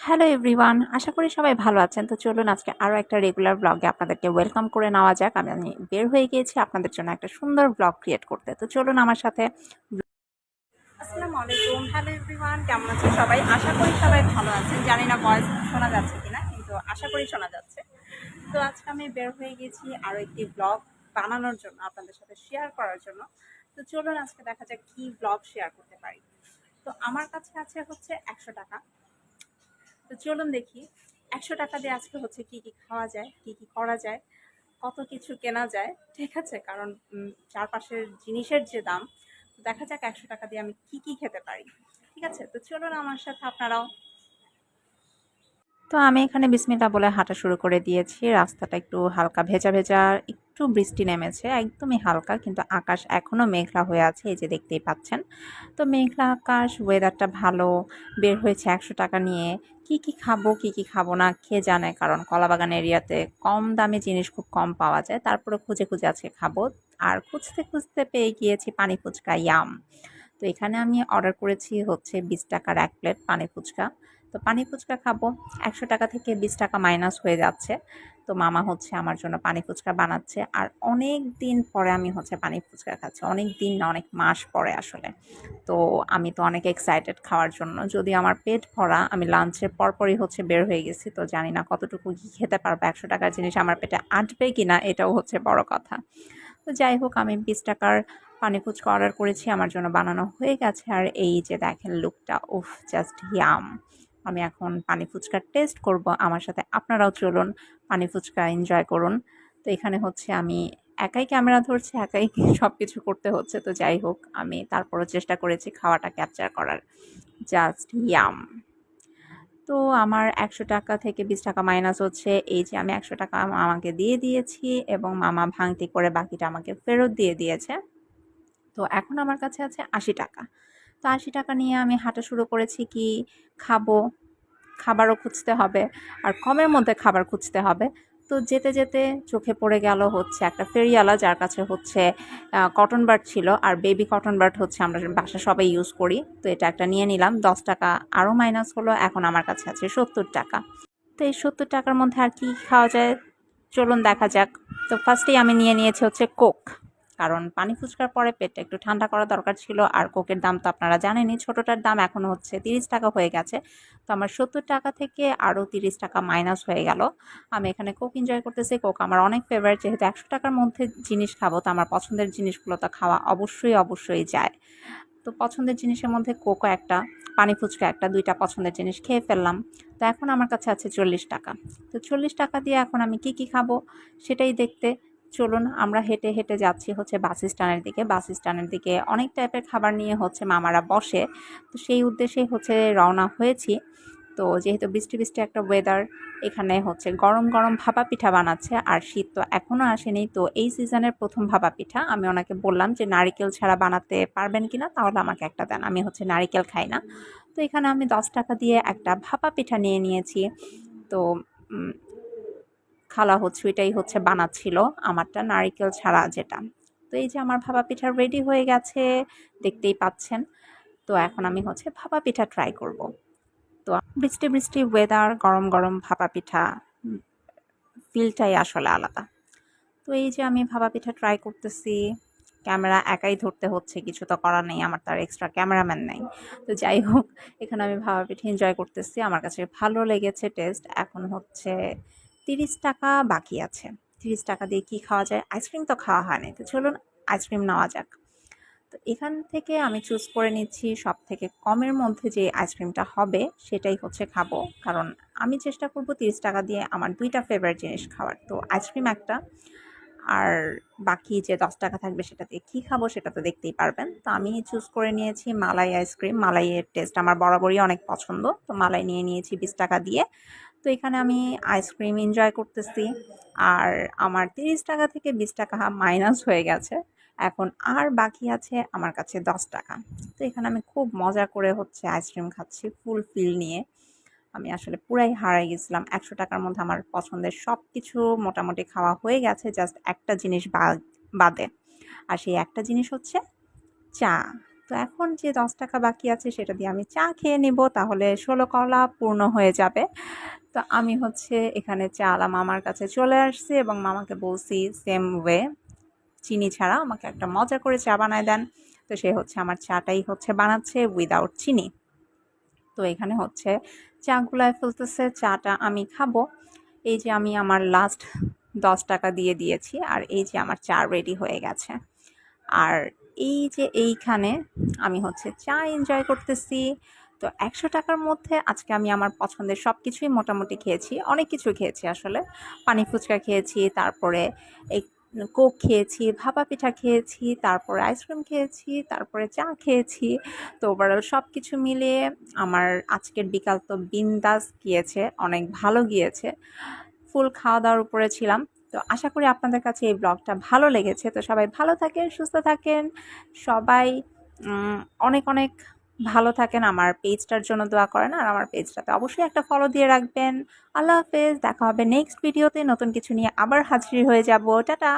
Hello everyone, আশা করি সবাই ভালো আছেন। তো চলুন আজকে আরও একটা রেগুলার ব্লগে আপনাদেরকে ওয়েলকাম করে নেওয়া যাক। আমি বের হয়ে গিয়েছি আপনাদের জন্য একটা সুন্দর ব্লগ ক্রিয়েট করতে। তো চলুন আমার সাথে। আসসালামু আলাইকুম, হ্যালো এভরিওয়ান, কেমন আছেন সবাই? আশা করি সবাই ভালো আছেন। জানি না ভয়েস শোনা যাচ্ছে কিনা, কিন্তু আশা করি শোনা যাচ্ছে। তো আজকে আমি বের হয়ে গেছি আরও একটি ব্লগ বানানোর জন্য, আপনাদের সাথে শেয়ার করার জন্য। তো চলুন আজকে দেখা যাক কি ব্লগ শেয়ার করতে পারি। তো আমার কাছে আছে হচ্ছে 100 টাকা। তো চলুন দেখি 100 টাকা দিয়ে আজকে হচ্ছে কি কি খাওয়া যায়, কি কি করা যায়, কত কিছু কেনা যায়। ঠিক আছে, কারণ চারপাশের জিনিসের যে দাম, দেখা যাক 100 টাকা দিয়ে আমি কি কি খেতে পারি। ঠিক আছে, তো চলুন আমার সাথে আপনারাও। তো আমি এখানে বিসমিল্লাহ বলে হাঁটা শুরু করে দিয়েছি। রাস্তাটা একটু হালকা ভেজা ভেজা, একটু বৃষ্টি নেমেছে, একদমই হালকা, কিন্তু আকাশ এখনো মেঘলা হয়ে আছে, এই যে দেখতেই পাচ্ছেন। তো মেঘলা আকাশ, ওয়েদারটা ভালো। বের হয়েছে 100 টাকা নিয়ে। কি কি খাবো কি কি খাবো না কে জানে, কারণ কলাবাগান এরিয়াতে কম দামে জিনিস খুব কম পাওয়া যায়। তারপরে খুঁজে খুঁজে আজকে খাবো। আর খুঁজতে খুঁজতে পেয়ে গিয়েছি পানি ফুচকা, ইয়াম। তো এখানে আমি অর্ডার করেছি হচ্ছে 20 টাকার 1 প্লেট পানি ফুচকা। তো পানি ফুচকা খাবো, 100 টাকা থেকে 20 টাকা মাইনাস হয়ে যাচ্ছে। তো মামা হচ্ছে আমার জন্য পানি ফুচকা বানাচ্ছে। আর অনেক দিন পরে আমি হচ্ছে পানি ফুচকা খাচ্ছি, অনেক দিন না, অনেক মাস পরে আসলে। তো আমি তো অনেক এক্সাইটেড খাওয়ার জন্য, যদি আমার পেট ভরা। আমি লাঞ্চের পরপরই হচ্ছে বের হয়ে গেছি, তো জানি না কতটুকু কি খেতে পারবো। 100 টাকার জিনিস আমার পেটে আঁটবে কিনা, এটাও হচ্ছে বড় কথা। তো যাই হোক, আমি 20 টাকার পানি ফুচকা অর্ডার করেছি, আমার জন্য বানানো হয়ে গেছে। আর এই যে দেখেন লুকটা, উফ, জাস্ট ইয়াম। আমি এখন পানি ফুচকার টেস্ট করব, আমার সাথে আপনারাও চলুন, পানি ফুচকা এনজয় করুন। তো এখানে হচ্ছে আমি একাই ক্যামেরা ধরছি, একাই সব কিছু করতে হচ্ছে। তো যাই হোক, আমি তারপরও চেষ্টা করেছি খাওয়াটা ক্যাপচার করার। Just yum. তো আমার 100 টাকা থেকে 20 টাকা মাইনাস হচ্ছে, এই যে আমি 100 টাকা মামাকে দিয়ে দিয়েছি এবং মামা ভাঙতি করে বাকিটা আমাকে ফেরত দিয়ে দিয়েছে। তো এখন আমার কাছে আছে 80 টাকা। তো 80 টাকা নিয়ে আমি হাঁটা শুরু করেছি। কি খাবো, খাবারও খুঁজতে হবে, আর কমের মধ্যে খাবার খুঁজতে হবে। তো যেতে যেতে চোখে পড়ে গেল হচ্ছে একটা ফেরিওয়ালা, যার কাছে হচ্ছে কটন বাড ছিল। আর বেবি কটন বাড হচ্ছে আমরা বাসা সবাই ইউজ করি। তো এটা একটা নিয়ে নিলাম, 10 টাকা আরও মাইনাস হলো। এখন আমার কাছে আছে 70 টাকা। তো এই 70 টাকার মধ্যে আর কি খাওয়া যায়, চলুন দেখা যাক। তো ফার্স্টেই আমি নিয়ে নিয়েছি হচ্ছে কোক, কারণ পানি ফুচকার পরে পেটটা একটু ঠান্ডা করা দরকার ছিল। আর কোকের দাম তো আপনারা জানেনই, ছোটোটার দাম এখন হচ্ছে 30 টাকা হয়ে গেছে। তো আমার 70 টাকা থেকে আরও 30 টাকা মাইনাস হয়ে গেল। আমি এখানে কোক এনজয় করতেছি। কোক আমার অনেক ফেভারিট, যেহেতু 100 টাকার মধ্যে জিনিস খাবো, তো আমার পছন্দের জিনিসগুলো তো খাওয়া অবশ্যই অবশ্যই যায়। তো পছন্দের জিনিসের মধ্যে কোকো একটা, পানি ফুচকা একটা, 2টা পছন্দের জিনিস খেয়ে ফেললাম। তো এখন আমার কাছে আছে 40 টাকা। তো 40 টাকা দিয়ে এখন আমি কি কি খাবো সেটাই দেখতে চলুন আমরা হেঁটে হেঁটে যাচ্ছি হচ্ছে বাস স্ট্যান্ডের দিকে। বাস স্ট্যান্ডের দিকে অনেক টাইপের খাবার নিয়ে হচ্ছে মামারা বসে। তো সেই উদ্দেশ্যেই হচ্ছে রওনা হয়েছি। তো যেহেতু বৃষ্টি বৃষ্টি একটা ওয়েদার, এখানে হচ্ছে গরম গরম ভাপা পিঠা বানাচ্ছে। আর শীত তো এখনও আসেনি, তো এই সিজনের প্রথম ভাপা পিঠা। আমি ওনাকে বললাম যে নারিকেল ছাড়া বানাতে পারবেন কিনা, তাহলে আমাকে একটা দেন, আমি হচ্ছে নারিকেল খাই না। তো এখানে আমি 10 টাকা দিয়ে একটা ভাপা পিঠা নিয়ে নিয়েছি। তো খালা হচ্ছে ওইটাই হচ্ছে বানাচ্ছিল, আমারটা নারিকেল ছাড়া যেটা। তো এই যে আমার ভাপা পিঠা রেডি হয়ে গেছে, দেখতেই পাচ্ছেন। তো এখন আমি হচ্ছে ভাপা পিঠা ট্রাই করব। তো বৃষ্টি বৃষ্টি ওয়েদার, গরম গরম ভাপা পিঠা, ফিলটাই আসলে আলাদা। তো এই যে আমি ভাপা পিঠা ট্রাই করতেছি, ক্যামেরা একাই ধরতে হচ্ছে, কিছু তো করার নেই, আমার তার এক্সট্রা ক্যামেরাম্যান নেই। তো যাই হোক, এখানে আমি ভাপা পিঠা এনজয় করতেছি, আমার কাছে ভালো লেগেছে টেস্ট। এখন হচ্ছে 30 টাকা বাকি আছে। 30 টাকা দিয়ে কি খাওয়া যায়, আইসক্রিম তো খাওয়া হয়নি, তো চলুন আইসক্রিম নেওয়া যাক। তো এখান থেকে আমি চুজ করে নিচ্ছি সব থেকে কমের মধ্যে যে আইসক্রিমটা হবে সেটাই হচ্ছে খাবো, কারণ আমি চেষ্টা করব 30 টাকা দিয়ে আমার 2টা ফেভারিট জিনিস খাওয়ার। তো আইসক্রিম একটা, আর বাকি যে 10 টাকা থাকবে সেটা দিয়ে কী খাবো সেটা তো দেখতেই পারবেন। তো আমি চুজ করে নিয়েছি মালাই আইসক্রিম। মালাইয়ের টেস্ট আমার বরাবরই অনেক পছন্দ, তো মালাই নিয়ে নিয়েছি 20 টাকা দিয়ে। তো এখানে আমি আইসক্রিম এনজয় করতেছি। আর আমার 30 টাকা থেকে 20 টাকা মাইনাস হয়ে গেছে। এখন আর বাকি আছে আমার কাছে 10 টাকা। তো এখানে আমি খুব মজা করে হচ্ছে আইসক্রিম খাচ্ছি ফুল ফিল নিয়ে। আমি আসলে পুরাই হারাই গেছিলাম। 100 টাকার মধ্যে আমার পছন্দের সব কিছু মোটামুটি খাওয়া হয়ে গেছে, জাস্ট একটা জিনিস বাদে। আর সেই একটা জিনিস হচ্ছে চা। তো এখন যে 10 টাকা বাকি আছে সেটা দিয়ে আমি চা খেয়ে নিব, তাহলে 16 কলা পূর্ণ হয়ে যাবে। তো আমি হচ্ছে এখানে চালা মামার কাছে চলে আসছি এবং মামাকে বলছি সেম ওয়ে চিনি ছাড়া আমাকে একটা মজা করে চা বানায় দেন। তো সে হচ্ছে আমার চাটাই হচ্ছে বানাচ্ছে উইদাউট চিনি। তো এখানে হচ্ছে চা গুলায় ফেলতেছে, চাটা আমি খাবো। এই যে আমি আমার লাস্ট 10 টাকা দিয়ে দিয়েছি আর এই যে আমার চা রেডি হয়ে গেছে। আর এই যে এইখানে আমি হচ্ছে চা এনজয় করতেছি। তো 100 টাকার মধ্যে আজকে আমি আমার পছন্দের সব কিছুই মোটামুটি খেয়েছি, অনেক কিছু খেয়েছি আসলে। পানি ফুচকা খেয়েছি, তারপরে এই কোক খেয়েছি, ভাপা পিঠা খেয়েছি, তারপরে আইসক্রিম খেয়েছি, তারপরে চা খেয়েছি। তো ওভারঅল সব কিছু মিলিয়ে আমার আজকের বিকাল তো বিন্দাস গিয়েছে, অনেক ভালো গিয়েছে। ফুল খাওয়া-দাওয়ার উপরে ছিলাম। তো আশা করি আপনাদের কাছে এই ব্লগটা ভালো লেগেছে। তো সবাই ভালো থাকেন, সুস্থ থাকেন। সবাই উম অনেক, অনেক ভালো থাকেন। আমার পেজটার জন্য দোয়া করেন। আর আমার পেজটাতে অবশ্যই একটা ফলো দিয়ে রাখবেন। আল্লাহ হাফেজ। দেখা হবে নেক্সট ভিডিওতে। নতুন কিছু নিয়ে আবার হাজির হয়ে যাব। টাটা।